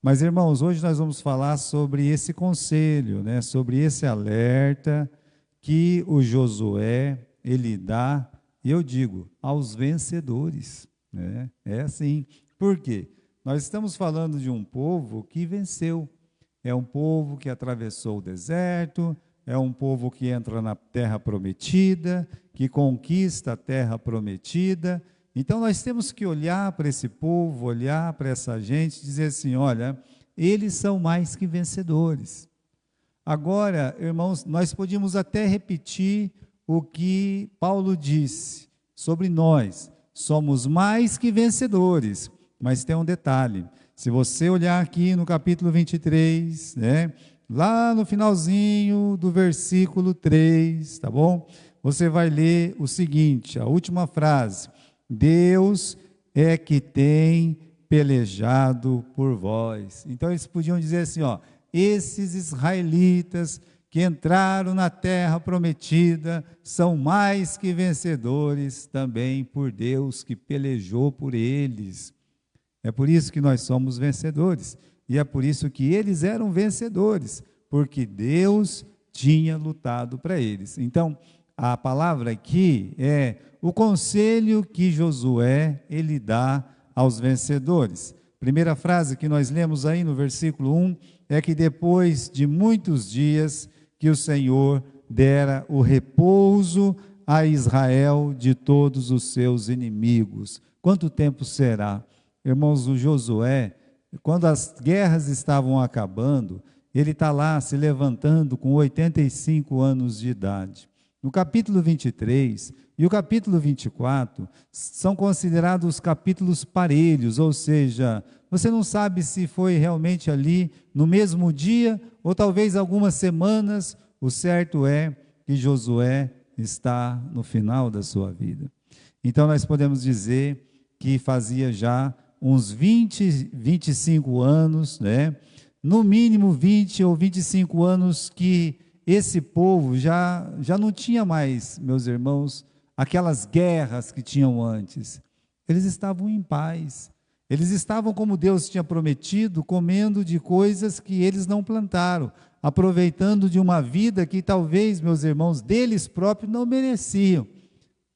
Mas, irmãos, hoje nós vamos falar sobre esse conselho, né? Sobre esse alerta que o Josué, ele dá, e eu digo, aos vencedores, né? É assim. Por quê? Nós estamos falando de um povo que venceu. É um povo que atravessou o deserto, é um povo que entra na terra prometida, que conquista a terra prometida. Então nós temos que olhar para esse povo, olhar para essa gente e dizer assim: olha, eles são mais que vencedores. Agora, irmãos, nós podíamos até repetir o que Paulo disse sobre nós. Somos mais que vencedores, mas tem um detalhe. Se você olhar aqui no capítulo 23, né, lá no finalzinho do versículo 3, tá bom? Você vai ler o seguinte, a última frase: Deus é que tem pelejado por vós. Então eles podiam dizer assim, ó, esses israelitas que entraram na terra prometida são mais que vencedores também por Deus que pelejou por eles. É por isso que nós somos vencedores. E é por isso que eles eram vencedores, porque Deus tinha lutado para eles. Então, a palavra aqui é o conselho que Josué ele dá aos vencedores. Primeira frase que nós lemos aí no versículo 1 é que depois de muitos dias que o Senhor dera o repouso a Israel de todos os seus inimigos. Quanto tempo será? Irmãos, o Josué, quando as guerras estavam acabando, ele está lá se levantando com 85 anos de idade. No capítulo 23 e o capítulo 24 são considerados os capítulos parelhos, ou seja, você não sabe se foi realmente ali no mesmo dia ou talvez algumas semanas. O certo é que Josué está no final da sua vida. Então nós podemos dizer que fazia já uns 20, 25 anos, né? No mínimo 20 ou 25 anos que esse povo já não tinha mais, meus irmãos, aquelas guerras que tinham antes. Eles estavam em paz. Eles estavam como Deus tinha prometido, comendo de coisas que eles não plantaram, aproveitando de uma vida que talvez, meus irmãos, deles próprios não mereciam.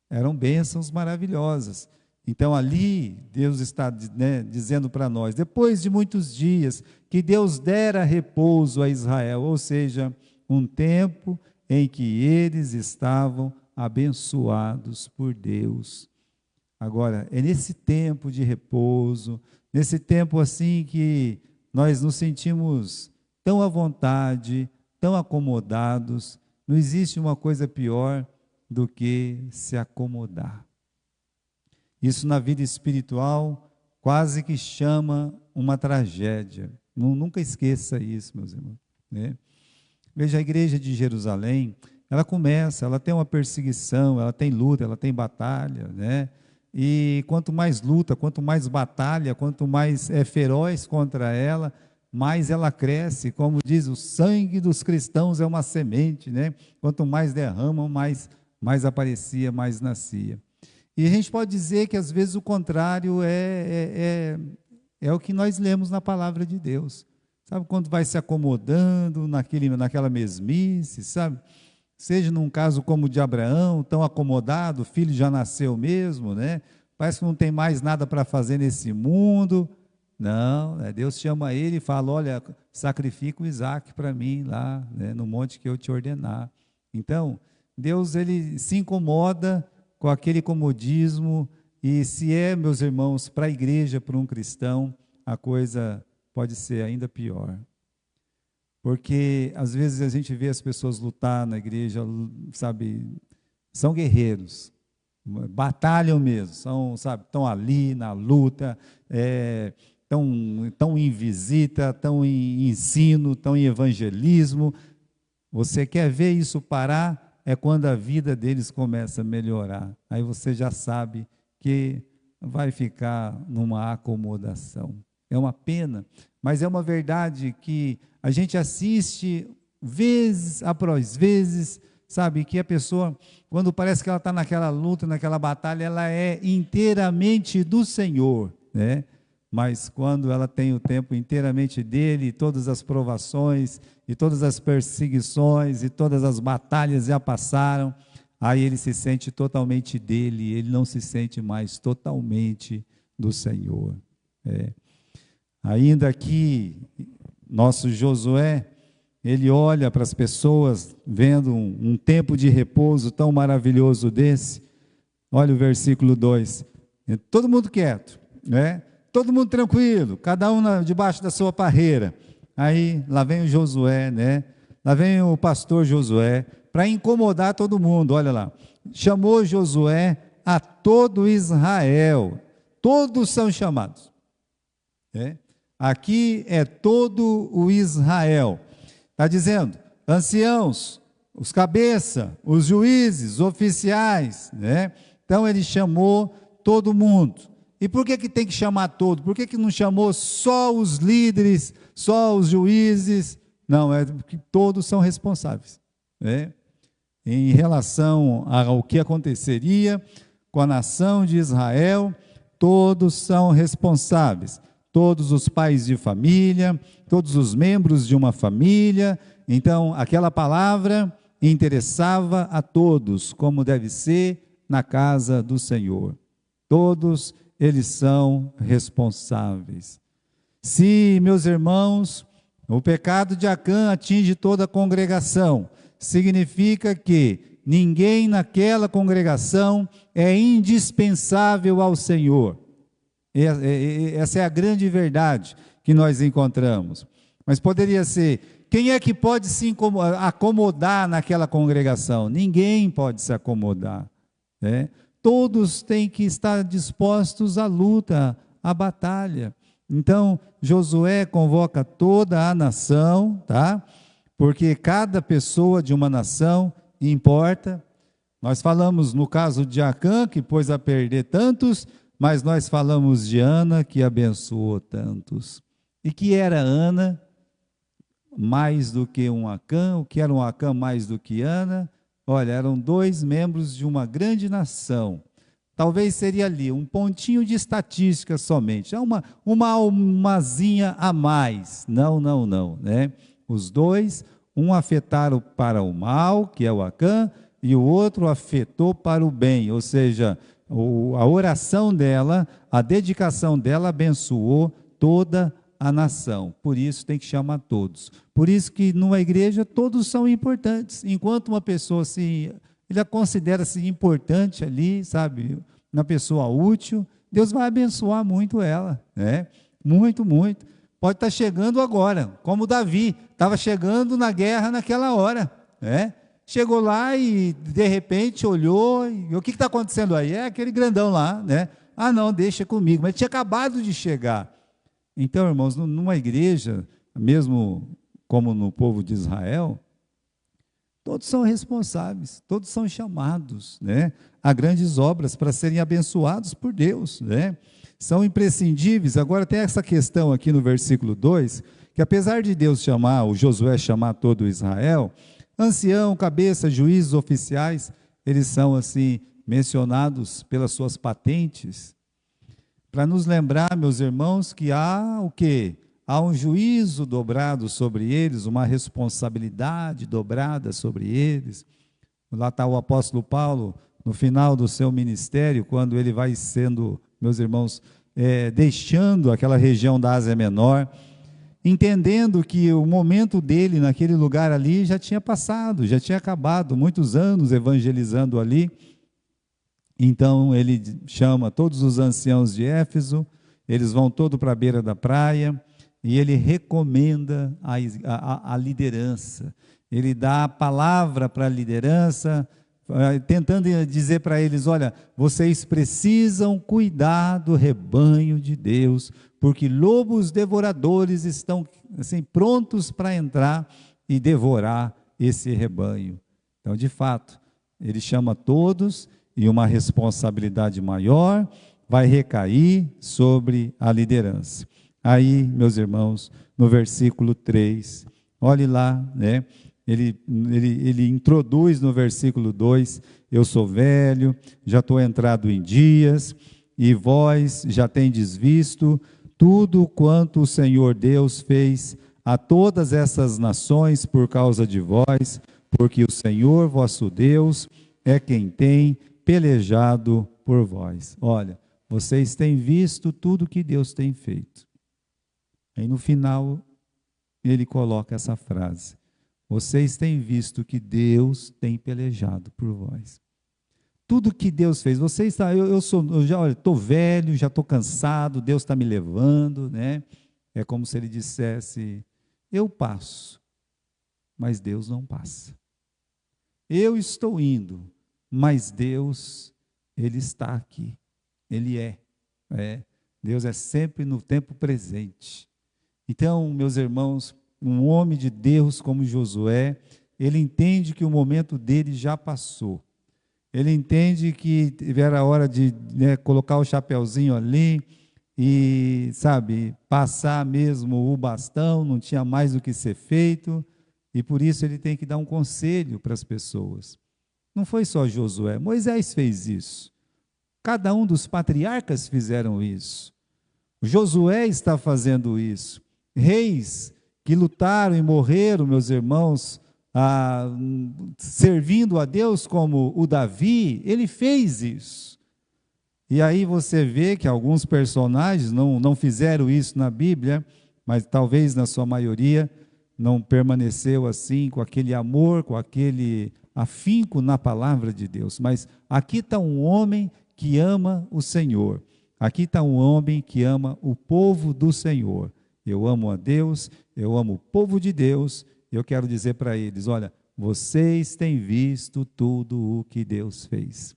Eram bênçãos maravilhosas. Então ali Deus está, né, dizendo para nós, depois de muitos dias, que Deus dera repouso a Israel, ou seja, um tempo em que eles estavam abençoados por Deus. Agora, é nesse tempo de repouso, nesse tempo assim que nós nos sentimos tão à vontade, tão acomodados, não existe uma coisa pior do que se acomodar. Isso na vida espiritual quase que chama uma tragédia. Nunca esqueça isso, meus irmãos, né? Veja, a igreja de Jerusalém, ela tem uma perseguição, ela tem luta, ela tem batalha, né? E quanto mais luta, quanto mais batalha, quanto mais é feroz contra ela, mais ela cresce. Como diz, o sangue dos cristãos é uma semente, né? Quanto mais derramam, mais aparecia, mais nascia. E a gente pode dizer que às vezes o contrário é o que nós lemos na palavra de Deus. Sabe, quando vai se acomodando naquela mesmice, sabe? Seja num caso como o de Abraão, tão acomodado, o filho já nasceu mesmo, né? Parece que não tem mais nada para fazer nesse mundo. Não, né? Deus chama ele e fala, olha, sacrifica o Isaac para mim lá, né, no monte que eu te ordenar. Então, Deus ele se incomoda com aquele comodismo, e se é, meus irmãos, para a igreja, para um cristão, a coisa pode ser ainda pior. Porque às vezes a gente vê as pessoas lutar na igreja, sabe, são guerreiros, batalham mesmo, sabe, estão ali na luta, estão em visita, estão em ensino, estão em evangelismo. Você quer ver isso parar? É quando a vida deles começa a melhorar. Aí você já sabe que vai ficar numa acomodação. É uma pena, mas é uma verdade que a gente assiste vezes após vezes, sabe, que a pessoa, quando parece que ela está naquela luta, naquela batalha, ela é inteiramente do Senhor, né? mas quando ela tem o tempo inteiramente dele, e todas as provações, e todas as perseguições, e todas as batalhas já passaram, aí ele se sente totalmente dele, ele não se sente mais totalmente do Senhor. Ainda que nosso Josué, ele olha para as pessoas, vendo um tempo de repouso tão maravilhoso desse, olha o versículo 2, todo mundo quieto, né? Todo mundo tranquilo, cada um debaixo da sua parreira. Aí, lá vem o Josué, né? Lá vem o pastor Josué, para incomodar todo mundo, olha lá. Chamou Josué a todo Israel, todos são chamados. Aqui é todo o Israel. Está dizendo, anciãos, os cabeças, os juízes, oficiais, né? Então ele chamou todo mundo. E por que tem que chamar todo? Por que não chamou só os líderes, só os juízes? Não, é porque todos são responsáveis. Em relação ao que aconteceria com a nação de Israel, todos são responsáveis. Todos os pais de família, todos os membros de uma família. Então, aquela palavra interessava a todos, como deve ser na casa do Senhor. Todos eles são responsáveis. Se, meus irmãos, o pecado de Acã atinge toda a congregação, significa que ninguém naquela congregação é indispensável ao Senhor. Essa é a grande verdade que nós encontramos. Mas poderia ser, quem é que pode se acomodar naquela congregação? Ninguém pode se acomodar, Todos têm que estar dispostos à luta, à batalha. Então, Josué convoca toda a nação, tá? Porque cada pessoa de uma nação importa. Nós falamos no caso de Acã, que pôs a perder tantos, mas nós falamos de Ana, que abençoou tantos. E que era Ana mais do que um Acã? O que era um Acã mais do que Ana? Olha, eram dois membros de uma grande nação. Talvez seria ali um pontinho de estatística somente, uma almazinha a mais. Não, né? Os dois, um afetaram para o mal, que é o Acã, e o outro afetou para o bem, ou seja, a oração dela, a dedicação dela abençoou toda a nação. Por isso tem que chamar todos. Por isso que numa igreja todos são importantes. Enquanto uma pessoa ele considera-se importante ali, sabe, uma pessoa útil, Deus vai abençoar muito ela, Muito, muito. Pode estar chegando agora, como Davi, estava chegando na guerra naquela hora, Chegou lá e de repente olhou, e o que está acontecendo aí? É aquele grandão lá, Ah não, deixa comigo, mas tinha acabado de chegar. Então, irmãos, numa igreja, mesmo como no povo de Israel, todos são responsáveis, todos são chamados, a grandes obras para serem abençoados por Deus, São imprescindíveis. Agora tem essa questão aqui no versículo 2, que apesar de Deus chamar, o Josué chamar todo Israel, ancião, cabeça, juízes, oficiais, eles são assim mencionados pelas suas patentes, para nos lembrar, meus irmãos, que há o quê? Há um juízo dobrado sobre eles, uma responsabilidade dobrada sobre eles. Lá está o apóstolo Paulo, no final do seu ministério, quando ele vai sendo, meus irmãos, deixando aquela região da Ásia Menor, entendendo que o momento dele naquele lugar ali já tinha passado, já tinha acabado, muitos anos evangelizando ali. Então ele chama todos os anciãos de Éfeso, eles vão todos para a beira da praia, e ele recomenda a liderança, ele dá a palavra para a liderança, tentando dizer para eles, olha, vocês precisam cuidar do rebanho de Deus, porque lobos devoradores estão assim, prontos para entrar e devorar esse rebanho. Então, de fato, ele chama todos, e uma responsabilidade maior vai recair sobre a liderança. Aí, meus irmãos, no versículo 3, olhe lá, ele introduz no versículo 2, eu sou velho, já estou entrado em dias, e vós já tendes visto tudo quanto o Senhor Deus fez a todas essas nações por causa de vós, porque o Senhor vosso Deus é quem tem pelejado por vós. Olha, vocês têm visto tudo que Deus tem feito. Aí no final ele coloca essa frase: vocês têm visto que Deus tem pelejado por vós. Tudo que Deus fez, vocês eu já estou velho, já estou cansado, Deus está me levando, né? É como se ele dissesse: eu passo, mas Deus não passa. Eu estou indo, mas Deus, Ele está aqui. Ele é. Deus é sempre no tempo presente. Então, meus irmãos, um homem de Deus como Josué, ele entende que o momento dele já passou. Ele entende que era a hora de, né, colocar o chapeuzinho ali e, sabe, passar mesmo o bastão, não tinha mais o que ser feito, e por isso ele tem que dar um conselho para as pessoas. Não foi só Josué, Moisés fez isso. Cada um dos patriarcas fizeram isso. Josué está fazendo isso. Reis que lutaram e morreram, meus irmãos, servindo a Deus, como o Davi, ele fez isso. E aí você vê que alguns personagens não fizeram isso na Bíblia, mas talvez na sua maioria não permaneceu assim, com aquele amor, com aquele afinco na palavra de Deus. Mas aqui está um homem que ama o Senhor. Aqui está um homem que ama o povo do Senhor. Eu amo a Deus, eu amo o povo de Deus. Eu quero dizer para eles: olha, vocês têm visto tudo o que Deus fez.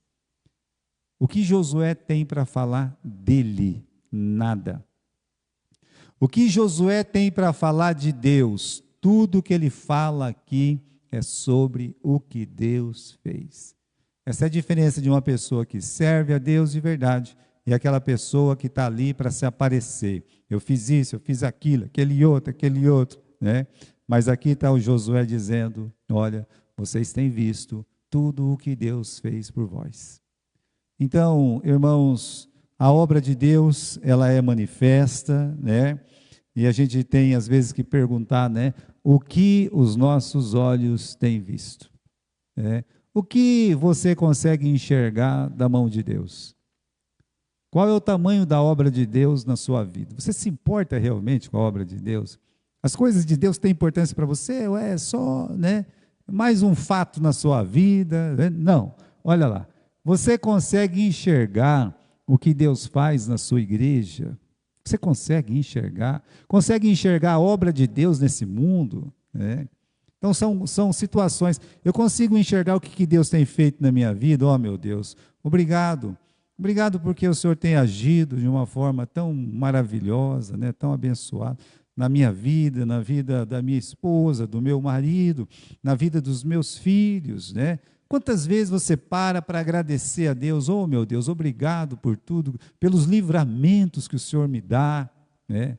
O que Josué tem para falar dele? Nada. O que Josué tem para falar de Deus? Tudo que ele fala aqui é sobre o que Deus fez. Essa é a diferença de uma pessoa que serve a Deus de verdade e aquela pessoa que está ali para se aparecer. Eu fiz isso, eu fiz aquilo, aquele outro, né? Mas aqui está o Josué dizendo: olha, vocês têm visto tudo o que Deus fez por vós. Então, irmãos, a obra de Deus, ela é manifesta, né? E a gente tem às vezes que perguntar, né? O que os nossos olhos têm visto? O que você consegue enxergar da mão de Deus? Qual é o tamanho da obra de Deus na sua vida? Você se importa realmente com a obra de Deus? As coisas de Deus têm importância para você? Ou é só, né, mais um fato na sua vida? Né? Não, olha lá. Você consegue enxergar o que Deus faz na sua igreja? Você consegue enxergar? Consegue enxergar a obra de Deus nesse mundo? Né? Então são situações. Eu consigo enxergar o que Deus tem feito na minha vida? Oh, meu Deus, obrigado. Obrigado porque o Senhor tem agido de uma forma tão maravilhosa, né, tão abençoada, na minha vida, na vida da minha esposa, do meu marido, na vida dos meus filhos, né? Quantas vezes você para agradecer a Deus? Oh, meu Deus, obrigado por tudo, pelos livramentos que o Senhor me dá, né?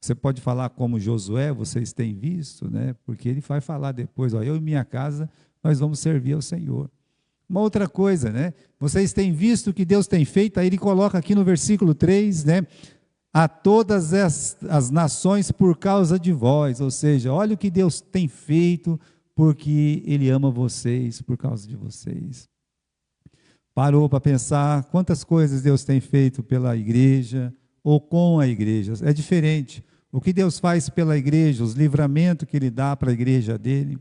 Você pode falar como Josué, vocês têm visto, né? Porque ele vai falar depois: ó, eu e minha casa, nós vamos servir ao Senhor. Uma outra coisa, né? Vocês têm visto o que Deus tem feito. Aí ele coloca aqui no versículo 3, né? A todas as nações por causa de vós. Ou seja, olha o que Deus tem feito, porque Ele ama vocês por causa de vocês. Parou para pensar quantas coisas Deus tem feito pela igreja ou com a igreja? É diferente. O que Deus faz pela igreja, os livramentos que Ele dá para a igreja dele,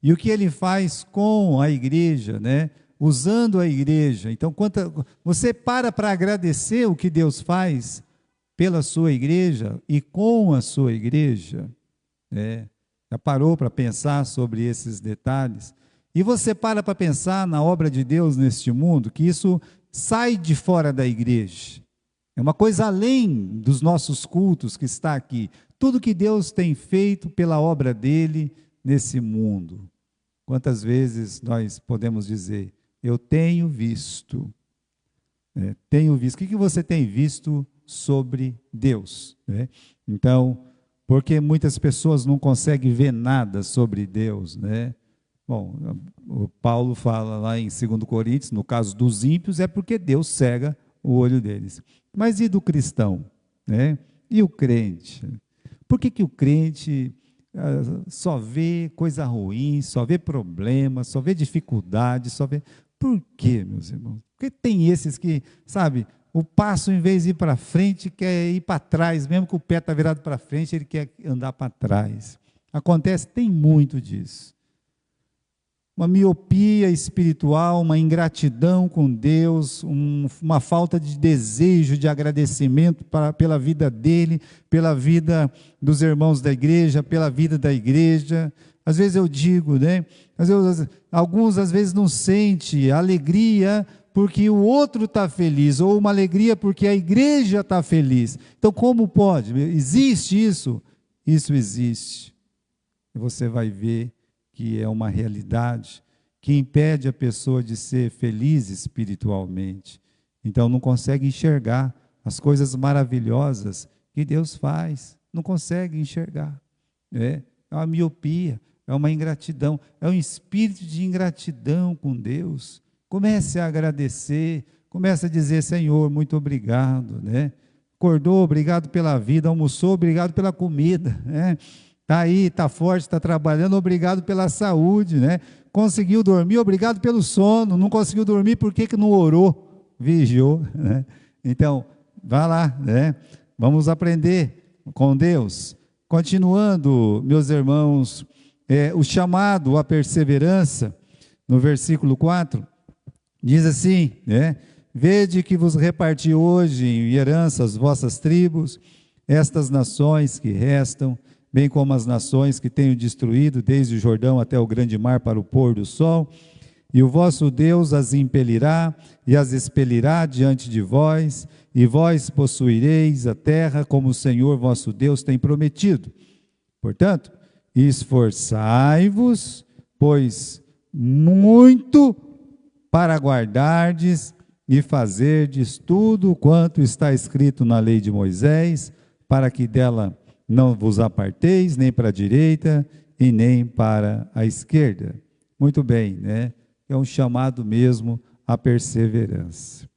e o que Ele faz com a igreja, né? Usando a igreja. Então, você para agradecer o que Deus faz pela sua igreja e com a sua igreja, né? Já parou para pensar sobre esses detalhes? E você para pensar na obra de Deus neste mundo, que isso sai de fora da igreja. É uma coisa além dos nossos cultos que está aqui. Tudo que Deus tem feito pela obra dele nesse mundo. Quantas vezes nós podemos dizer: eu tenho visto, tenho visto. O que você tem visto sobre Deus? Né? Então, porque muitas pessoas não conseguem ver nada sobre Deus, né? Bom, o Paulo fala lá em 2 Coríntios, no caso dos ímpios, é porque Deus cega o olho deles. Mas e do cristão? Né? E o crente? Por que o crente só vê coisa ruim, só vê problema, só vê dificuldade, só vê... Por quê, meus irmãos? Porque tem esses que, sabe, o passo, em vez de ir para frente, quer ir para trás, mesmo que o pé está virado para frente, ele quer andar para trás. Acontece, tem muito disso. Uma miopia espiritual, uma ingratidão com Deus, uma falta de desejo, de agradecimento pela vida dele, pela vida dos irmãos da igreja, pela vida da igreja. Às vezes eu digo, né? Alguns às vezes não sentem alegria porque o outro está feliz, ou uma alegria porque a igreja está feliz. Então, como pode? Existe isso? Isso existe. E você vai ver que é uma realidade que impede a pessoa de ser feliz espiritualmente. Então, não consegue enxergar as coisas maravilhosas que Deus faz. Não consegue enxergar. É uma miopia, é uma ingratidão, é um espírito de ingratidão com Deus. Comece a agradecer, comece a dizer: Senhor, muito obrigado, né? Acordou, obrigado pela vida, almoçou, obrigado pela comida, né? Está aí, está forte, está trabalhando, obrigado pela saúde, né? Conseguiu dormir, obrigado pelo sono. Não conseguiu dormir, por que não orou? Vigiou, né? Então, vá lá, né? Vamos aprender com Deus. Continuando, meus irmãos, o chamado à perseverança, no versículo 4, diz assim, né? Vede que vos reparti hoje em herança as vossas tribos, estas nações que restam, bem como as nações que tenho destruído, desde o Jordão até o grande mar para o pôr do sol, e o vosso Deus as impelirá e as expelirá diante de vós, e vós possuireis a terra como o Senhor vosso Deus tem prometido. Portanto, esforçai-vos, pois muito para guardardes e fazerdes tudo quanto está escrito na lei de Moisés, para que dela não vos aparteis nem para a direita e nem para a esquerda. Muito bem, né? É um chamado mesmo à perseverança.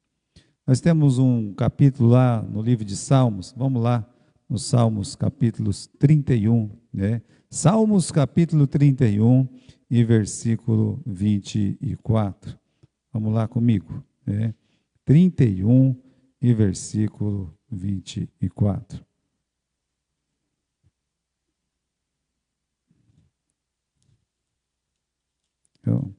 Nós temos um capítulo lá no livro de Salmos, vamos lá, no Salmos capítulo 31, né? Salmos capítulo 31 e versículo 24. Vamos lá comigo, né? 31 e versículo 24. Então,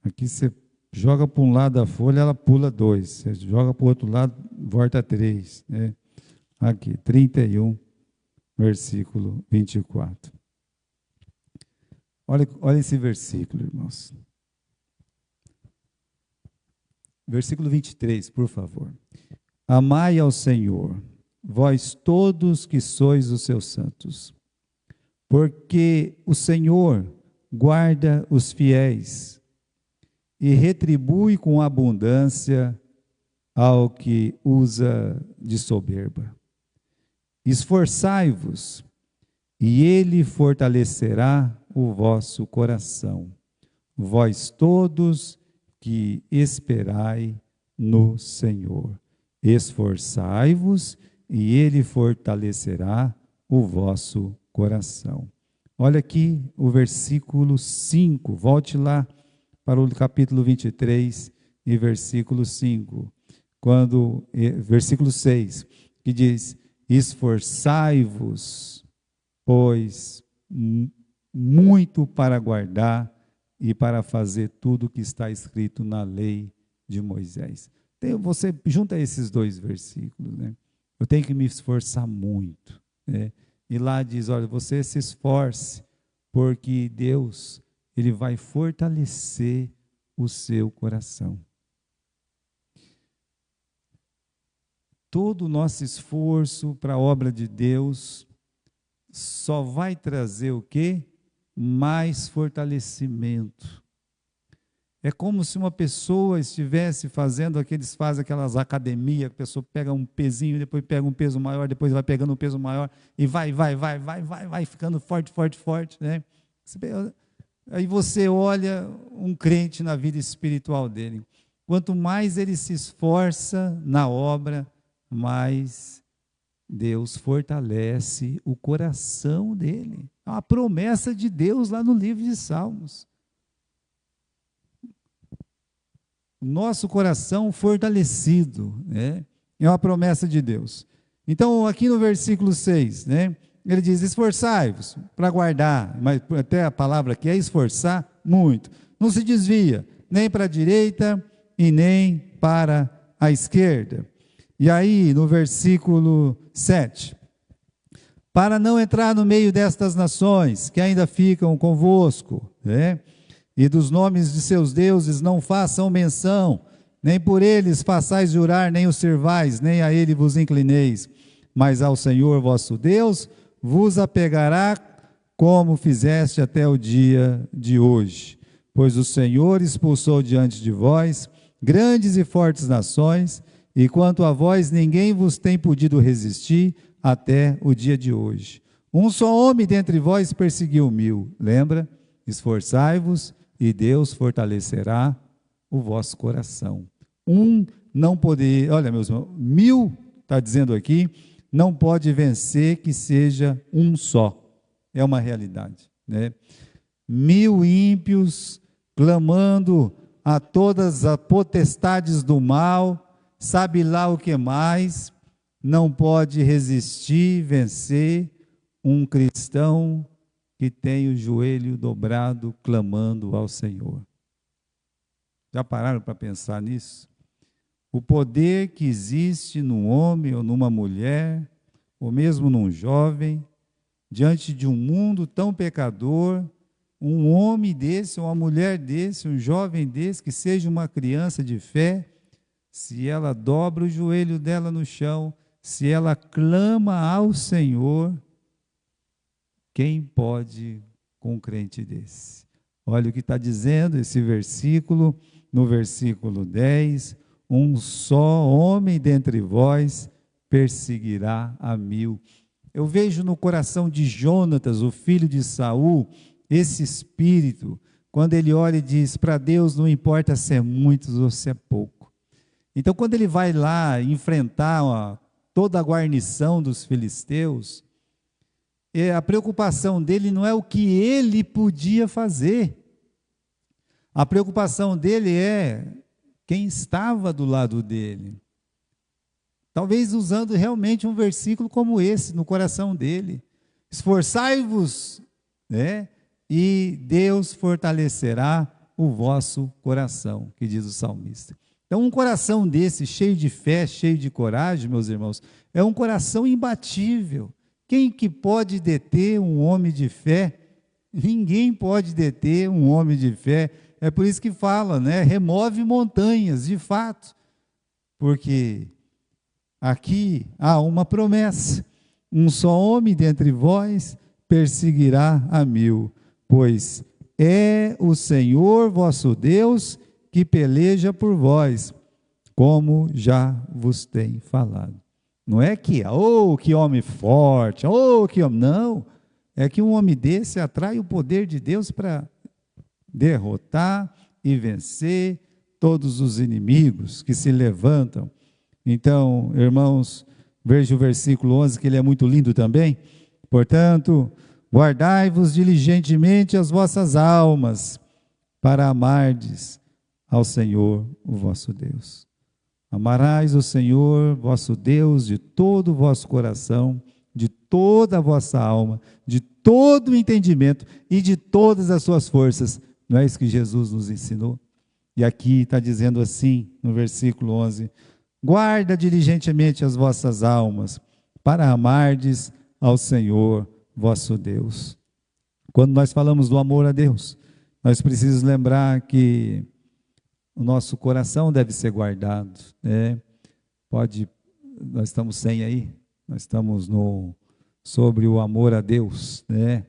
aqui você joga para um lado a folha, ela pula 2. Você joga para o outro lado, volta 3. Né? Aqui, 31, versículo 24. Olha esse versículo, irmãos. Versículo 23, por favor. Amai ao Senhor, vós todos que sois os seus santos, porque o Senhor guarda os fiéis e retribui com abundância ao que usa de soberba. Esforçai-vos, e ele fortalecerá o vosso coração, vós todos que esperai no Senhor. Esforçai-vos, e ele fortalecerá o vosso coração. Olha aqui o versículo 5, volte lá para o capítulo 23 e versículo 5, versículo 6, que diz: esforçai-vos, pois muito para guardar e para fazer tudo o que está escrito na lei de Moisés. Você junta esses dois versículos, né? Eu tenho que me esforçar muito, né? E lá diz, olha, você se esforce, porque Deus, Ele vai fortalecer o seu coração. Todo o nosso esforço para a obra de Deus só vai trazer o quê? Mais fortalecimento. É como se uma pessoa estivesse fazendo aquelas academias, que a pessoa pega um pezinho, depois pega um peso maior, depois vai pegando um peso maior, e vai ficando forte, né? Aí você olha um crente na vida espiritual dele. Quanto mais ele se esforça na obra, mais Deus fortalece o coração dele. É uma promessa de Deus lá no livro de Salmos. O nosso coração fortalecido, né? É uma promessa de Deus. Então, aqui no versículo 6, né? Ele diz, esforçai-vos para guardar, mas até a palavra aqui é esforçar muito. Não se desvia, nem para a direita e nem para a esquerda. E aí, no versículo 7, para não entrar no meio destas nações que ainda ficam convosco, né? E dos nomes de seus deuses não façam menção, nem por eles façais jurar, nem os servais, nem a ele vos inclineis, mas ao Senhor vosso Deus vos apegará, como fizeste até o dia de hoje. Pois o Senhor expulsou diante de vós grandes e fortes nações, e quanto a vós ninguém vos tem podido resistir até o dia de hoje. Um só homem dentre vós perseguiu 1000. Lembra? Esforçai-vos e Deus fortalecerá o vosso coração. Não poder, olha meus irmãos, 1000, está dizendo aqui, não pode vencer que seja um só. É uma realidade, né? 1000 ímpios clamando a todas as potestades do mal, sabe lá o que mais, não pode resistir, vencer um cristão que tem o joelho dobrado, clamando ao Senhor. Já pararam para pensar nisso? O poder que existe num homem ou numa mulher, ou mesmo num jovem, diante de um mundo tão pecador, um homem desse, uma mulher desse, um jovem desse, que seja uma criança de fé, se ela dobra o joelho dela no chão, se ela clama ao Senhor, quem pode com um crente desse? Olha o que está dizendo esse versículo, no versículo 10, um só homem dentre vós perseguirá a 1000. Eu vejo no coração de Jonatas, o filho de Saul, esse espírito, quando ele olha e diz, para Deus não importa se é muitos ou se é pouco. Então, quando ele vai lá enfrentar toda a guarnição dos filisteus, a preocupação dele não é o que ele podia fazer. A preocupação dele é quem estava do lado dele. Talvez usando realmente um versículo como esse no coração dele. Esforçai-vos, né? E Deus fortalecerá o vosso coração, que diz o salmista. Então, um coração desse, cheio de fé, cheio de coragem, meus irmãos, é um coração imbatível. Quem que pode deter um homem de fé? Ninguém pode deter um homem de fé. É por isso que fala, né? Remove montanhas, de fato. Porque aqui há uma promessa. Um só homem dentre vós perseguirá a 1000. Pois é o Senhor vosso Deus que peleja por vós, como já vos tem falado. Não é que, que homem forte, que homem, não. É que um homem desse atrai o poder de Deus para derrotar e vencer todos os inimigos que se levantam. Então, irmãos, veja o versículo 11, que ele é muito lindo também. Portanto, guardai-vos diligentemente as vossas almas, para amardes ao Senhor, o vosso Deus. Amarás o Senhor, vosso Deus, de todo o vosso coração, de toda a vossa alma, de todo o entendimento e de todas as suas forças. Não é isso que Jesus nos ensinou? E aqui está dizendo assim, no versículo 11, guarda diligentemente as vossas almas, para amardes ao Senhor, vosso Deus. Quando nós falamos do amor a Deus, nós precisamos lembrar que o nosso coração deve ser guardado, né? Nós estamos sem aí, nós estamos sobre o amor a Deus, né?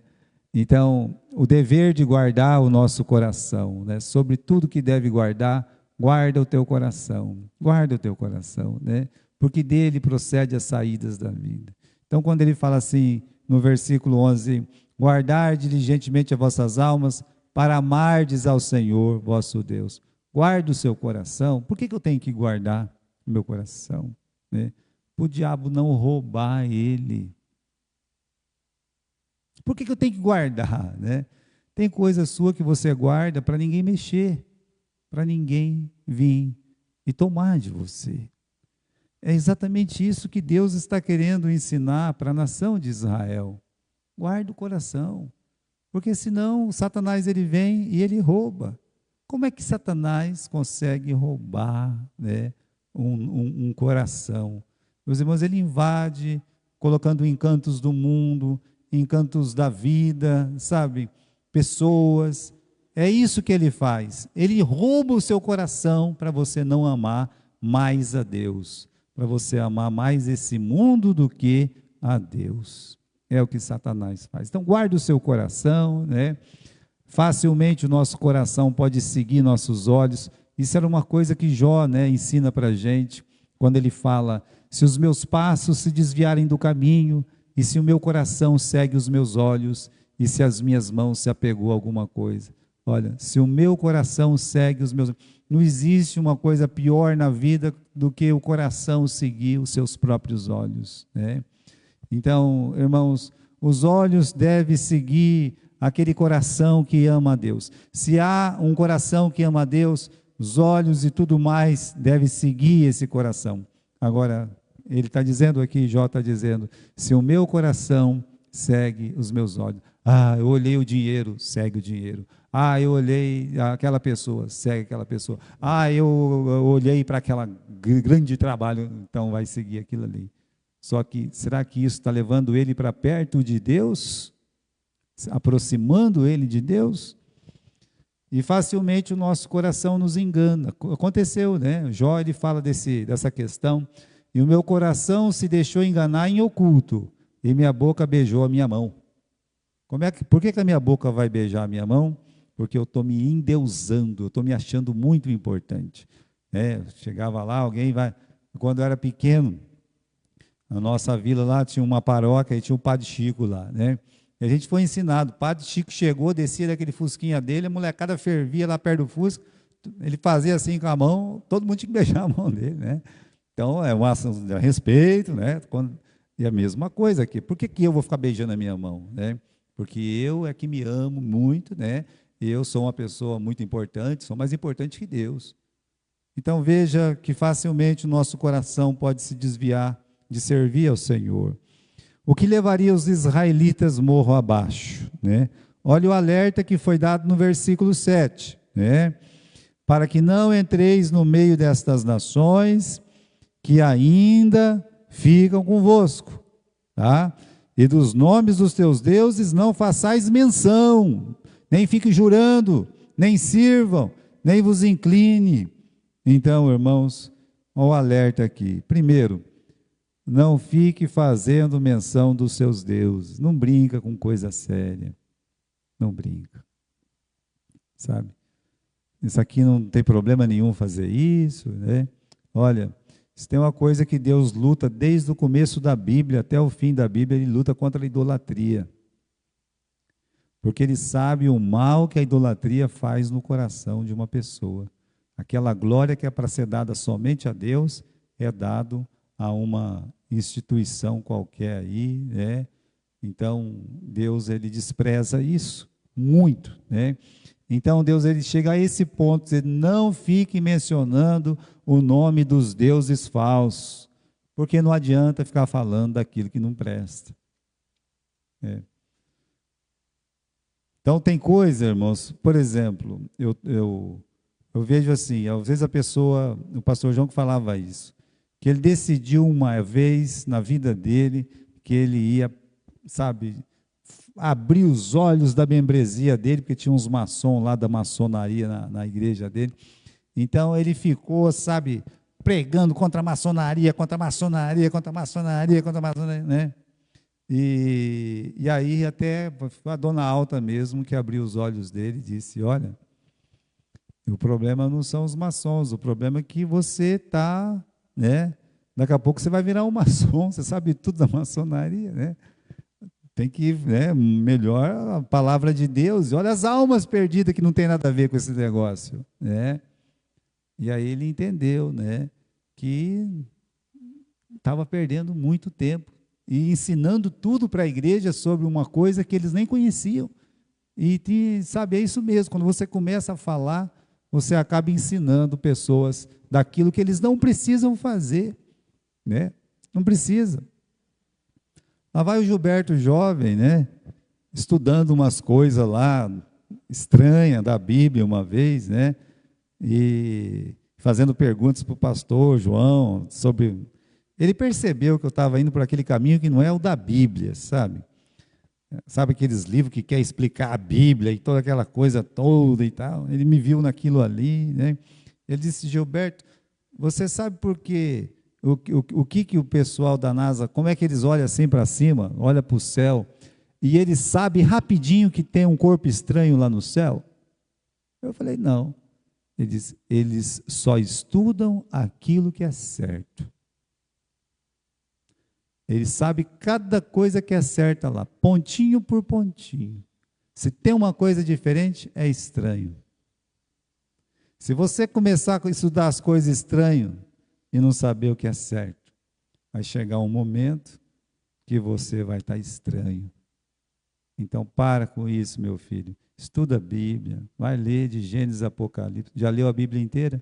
Então, o dever de guardar o nosso coração, né? Sobre tudo que deve guardar, guarda o teu coração, né? Porque dele procede as saídas da vida. Então, quando ele fala assim, no versículo 11, guardar diligentemente as vossas almas, para amardes ao Senhor, vosso Deus. Guarda o seu coração. Por que eu tenho que guardar o meu coração? Né? para o diabo não roubar ele. Por que eu tenho que guardar, né? Tem coisa sua que você guarda para ninguém mexer, para ninguém vir e tomar de você. É exatamente isso que Deus está querendo ensinar para a nação de Israel. Guarda o coração, porque senão Satanás ele vem e ele rouba. Como é que Satanás consegue roubar, né, um coração? Meus irmãos, ele invade, colocando encantos do mundo, encantos da vida, sabe? Pessoas. É isso que ele faz. Ele rouba o seu coração para você não amar mais a Deus, para você amar mais esse mundo do que a Deus. É o que Satanás faz. Então, guarde o seu coração, né? Facilmente o nosso coração pode seguir nossos olhos. Isso era uma coisa que Jó, né, ensina para a gente, quando ele fala: se os meus passos se desviarem do caminho, e se o meu coração segue os meus olhos, e se as minhas mãos se apegou a alguma coisa. Olha, se o meu coração segue os meus... Não existe uma coisa pior na vida do que o coração seguir os seus próprios olhos, né? Então, irmãos, os olhos devem seguir aquele coração que ama a Deus. Se há um coração que ama a Deus, os olhos e tudo mais devem seguir esse coração. Agora, ele está dizendo aqui, Jó está dizendo, se o meu coração segue os meus olhos. Ah, eu olhei o dinheiro, segue o dinheiro. Ah, eu olhei aquela pessoa, segue aquela pessoa. Ah, eu olhei para aquela grande trabalho, então vai seguir aquilo ali. Só que, será que isso está levando ele para perto de Deus? Aproximando ele de Deus? E facilmente o nosso coração nos engana. Aconteceu, né? Jó, ele fala dessa questão. E o meu coração se deixou enganar em oculto, e minha boca beijou a minha mão. Por que a minha boca vai beijar a minha mão? Porque eu estou me endeusando, eu estou me achando muito importante. Chegava lá, alguém vai... Quando eu era pequeno, na nossa vila lá tinha uma paróquia e tinha o Padre Chico lá, né? E a gente foi ensinado, o Padre Chico chegou, descia daquele fusquinha dele, a molecada fervia lá perto do fusco, ele fazia assim com a mão, todo mundo tinha que beijar a mão dele, né? Então, é uma ação de respeito, né? E a mesma coisa aqui, por que eu vou ficar beijando a minha mão, né? Porque eu é que me amo muito, né? Eu sou uma pessoa muito importante, sou mais importante que Deus. Então, veja que facilmente o nosso coração pode se desviar de servir ao Senhor. O que levaria os israelitas morro abaixo, né? Olha o alerta que foi dado no versículo 7, né? Para que não entreis no meio destas nações que ainda ficam convosco, tá? E dos nomes dos teus deuses não façais menção, nem fiquem jurando, nem sirvam, nem vos incline. Então, irmãos, olha o alerta aqui. Primeiro, não fique fazendo menção dos seus deuses. Não brinca com coisa séria. Não brinca. Sabe? Isso aqui não tem problema nenhum fazer isso, né? Olha, se tem uma coisa que Deus luta desde o começo da Bíblia até o fim da Bíblia, Ele luta contra a idolatria. Porque Ele sabe o mal que a idolatria faz no coração de uma pessoa. Aquela glória que é para ser dada somente a Deus, é dado a uma instituição qualquer aí, né? Então, Deus, ele despreza isso muito, né? Então, Deus, ele chega a esse ponto, dizer, não fique mencionando o nome dos deuses falsos, porque não adianta ficar falando daquilo que não presta. Então, tem coisa, irmãos, por exemplo, eu vejo assim, às vezes o pastor João que falava isso, que ele decidiu uma vez na vida dele, que ele ia, sabe, abrir os olhos da membresia dele, porque tinha uns maçons lá da maçonaria na igreja dele. Então ele ficou, sabe, pregando contra a maçonaria, contra a maçonaria, contra a maçonaria, contra a maçonaria, né? E aí até a dona Alta mesmo, que abriu os olhos dele, disse, olha, o problema não são os maçons, o problema é que você está, né? Daqui a pouco você vai virar um maçom, você sabe tudo da maçonaria, né? Tem que, né, melhor a palavra de Deus. Olha as almas perdidas que não tem nada a ver com esse negócio, né? E aí ele entendeu, né, que Estava perdendo muito tempo e ensinando tudo para a igreja sobre uma coisa que eles nem conheciam. Sabe, é isso mesmo, quando você começa a falar, você acaba ensinando pessoas daquilo que eles não precisam fazer, né? Não precisa. Lá vai o Gilberto jovem, né? Estudando umas coisas lá estranhas da Bíblia uma vez, né? E fazendo perguntas para o pastor João sobre... Ele percebeu que eu estava indo por aquele caminho que não é o da Bíblia, sabe? Sabe aqueles livros que quer explicar a Bíblia e toda aquela coisa toda e tal? Ele me viu naquilo ali, né? Ele disse: Gilberto, você sabe por quê? O que o pessoal da NASA, como é que eles olham assim para cima, olham para o céu, e eles sabem rapidinho que tem um corpo estranho lá no céu? Eu falei: não. Ele disse: eles só estudam aquilo que é certo. Ele sabe cada coisa que é certa lá, pontinho por pontinho. Se tem uma coisa diferente, é estranho. Se você começar a estudar as coisas estranhas e não saber o que é certo, vai chegar um momento que você vai estar estranho. Então, para com isso, meu filho. Estuda a Bíblia, vai ler de Gênesis a Apocalipse. Já leu a Bíblia inteira?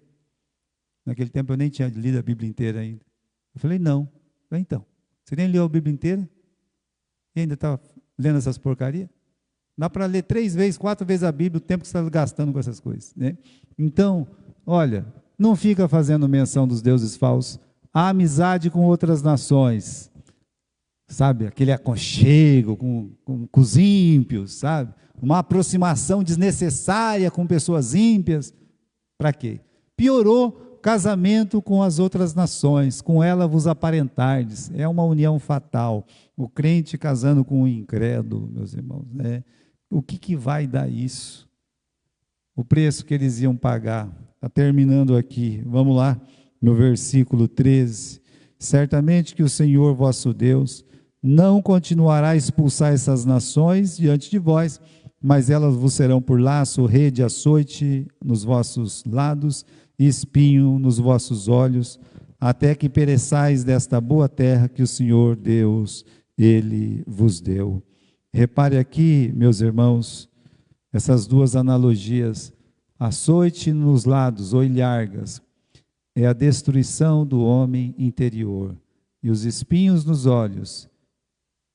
Naquele tempo eu nem tinha lido a Bíblia inteira ainda. Eu falei: não. Eu falei: então, você nem leu a Bíblia inteira? E ainda está lendo essas porcarias? Dá para ler 3 vezes, 4 vezes a Bíblia, o tempo que você está gastando com essas coisas, né? Então, olha, não fica fazendo menção dos deuses falsos. A amizade com outras nações, sabe? Aquele aconchego com os ímpios, sabe? Uma aproximação desnecessária com pessoas ímpias. Para quê? Piorou casamento com as outras nações, com ela vos aparentardes. É uma união fatal. O crente casando com o incrédulo, meus irmãos, né? O que vai dar isso? O preço que eles iam pagar. Está terminando aqui. Vamos lá, no versículo 13. Certamente que o Senhor vosso Deus não continuará a expulsar essas nações diante de vós, mas elas vos serão por laço, rede, açoite nos vossos lados, e espinho nos vossos olhos, até que pereçais desta boa terra que o Senhor Deus, Ele vos deu. Repare aqui, meus irmãos, essas duas analogias. Açoite nos lados, ou ilhargas, é a destruição do homem interior, e os espinhos nos olhos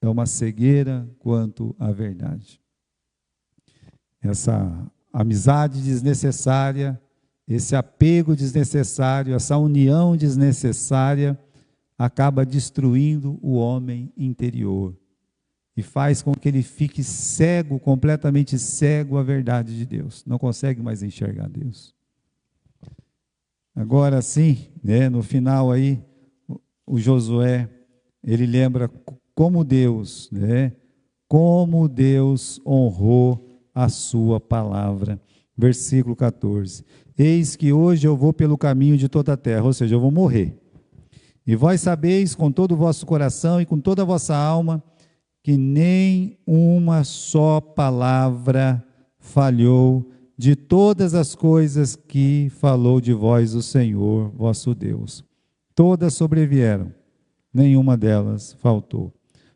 é uma cegueira quanto à verdade. Essa amizade desnecessária, esse apego desnecessário, essa união desnecessária, acaba destruindo o homem interior e faz com que ele fique cego, completamente cego à verdade de Deus. Não consegue mais enxergar Deus. Agora sim, né, no final aí, o Josué, ele lembra como Deus, né, como Deus honrou a sua palavra. Versículo 14. Eis que hoje eu vou pelo caminho de toda a terra, ou seja, eu vou morrer. E vós sabeis com todo o vosso coração e com toda a vossa alma, que nem uma só palavra falhou de todas as coisas que falou de vós o Senhor, vosso Deus. Todas sobrevieram, nenhuma delas faltou.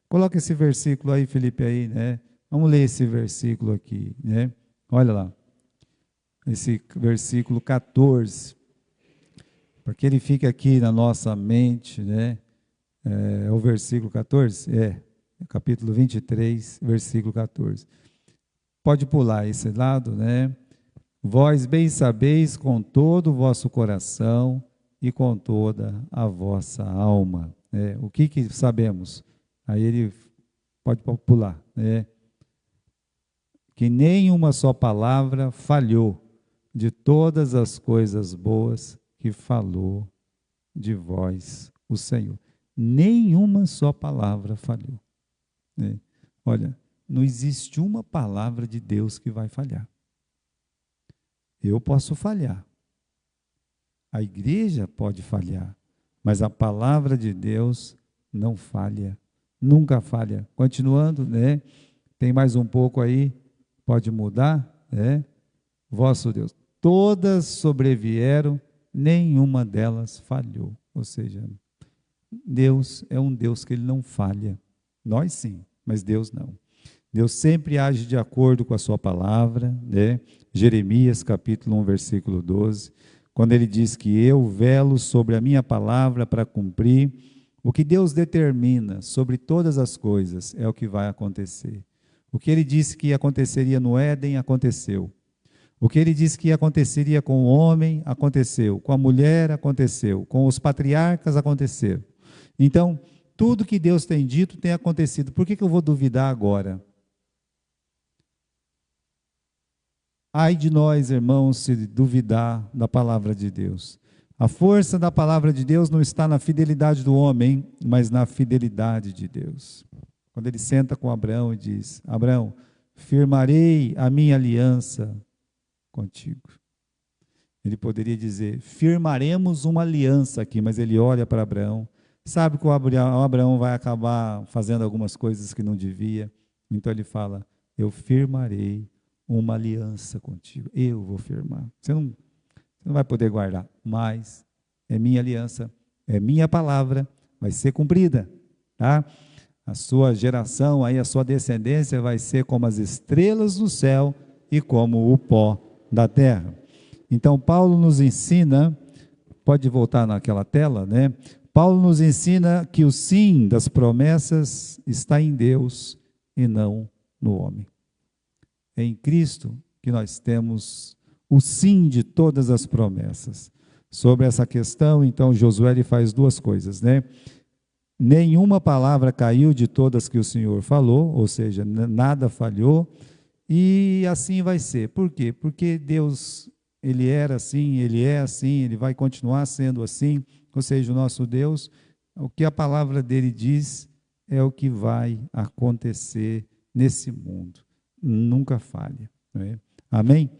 Coloca esse versículo aí, Felipe, aí, né? Vamos ler esse versículo aqui, né? Olha lá. Esse versículo 14, porque ele fica aqui na nossa mente, né? É o versículo 14? Capítulo 23, versículo 14. Pode pular esse lado, né? Vós bem sabeis com todo o vosso coração e com toda a vossa alma. O que sabemos? Aí ele pode pular, né? Que nenhuma só palavra falhou de todas as coisas boas que falou de vós o Senhor. Nenhuma só palavra falhou. Olha, não existe uma palavra de Deus que vai falhar. Eu posso falhar. A igreja pode falhar, mas a palavra de Deus não falha, nunca falha. Continuando, né? Tem mais um pouco aí, pode mudar, né? Vosso Deus. Todas sobrevieram, nenhuma delas falhou. Ou seja, Deus é um Deus que ele não falha. Nós sim, mas Deus não. Deus sempre age de acordo com a sua palavra, né? Jeremias capítulo 1, versículo 12, quando ele diz que eu velo sobre a minha palavra para cumprir, o que Deus determina sobre todas as coisas é o que vai acontecer. O que ele disse que aconteceria no Éden, aconteceu. O que ele disse que aconteceria com o homem, aconteceu. Com a mulher, aconteceu. Com os patriarcas, aconteceu. Então, tudo que Deus tem dito tem acontecido. Por que eu vou duvidar agora? Ai de nós, irmãos, se duvidar da palavra de Deus. A força da palavra de Deus não está na fidelidade do homem, mas na fidelidade de Deus. Quando ele senta com Abraão e diz: Abraão, firmarei a minha aliança contigo. Ele poderia dizer: firmaremos uma aliança aqui, mas ele olha para Abraão, sabe que o Abraão vai acabar fazendo algumas coisas que não devia, então ele fala: eu firmarei uma aliança contigo, eu vou firmar. Você não vai poder guardar, mas é minha aliança, é minha palavra, vai ser cumprida, tá? A sua geração, aí, a sua descendência vai ser como as estrelas do céu e como o pó da terra. Então, Paulo nos ensina, pode voltar naquela tela, né? Paulo nos ensina que o sim das promessas está em Deus e não no homem. É em Cristo que nós temos o sim de todas as promessas. Sobre essa questão, então, Josué ele faz duas coisas, né? Nenhuma palavra caiu de todas que o Senhor falou, ou seja, nada falhou, e assim vai ser. Por quê? Porque Deus, ele era assim, ele é assim, ele vai continuar sendo assim, ou seja, o nosso Deus, o que a palavra dele diz é o que vai acontecer nesse mundo. Nunca falha, não é? Amém?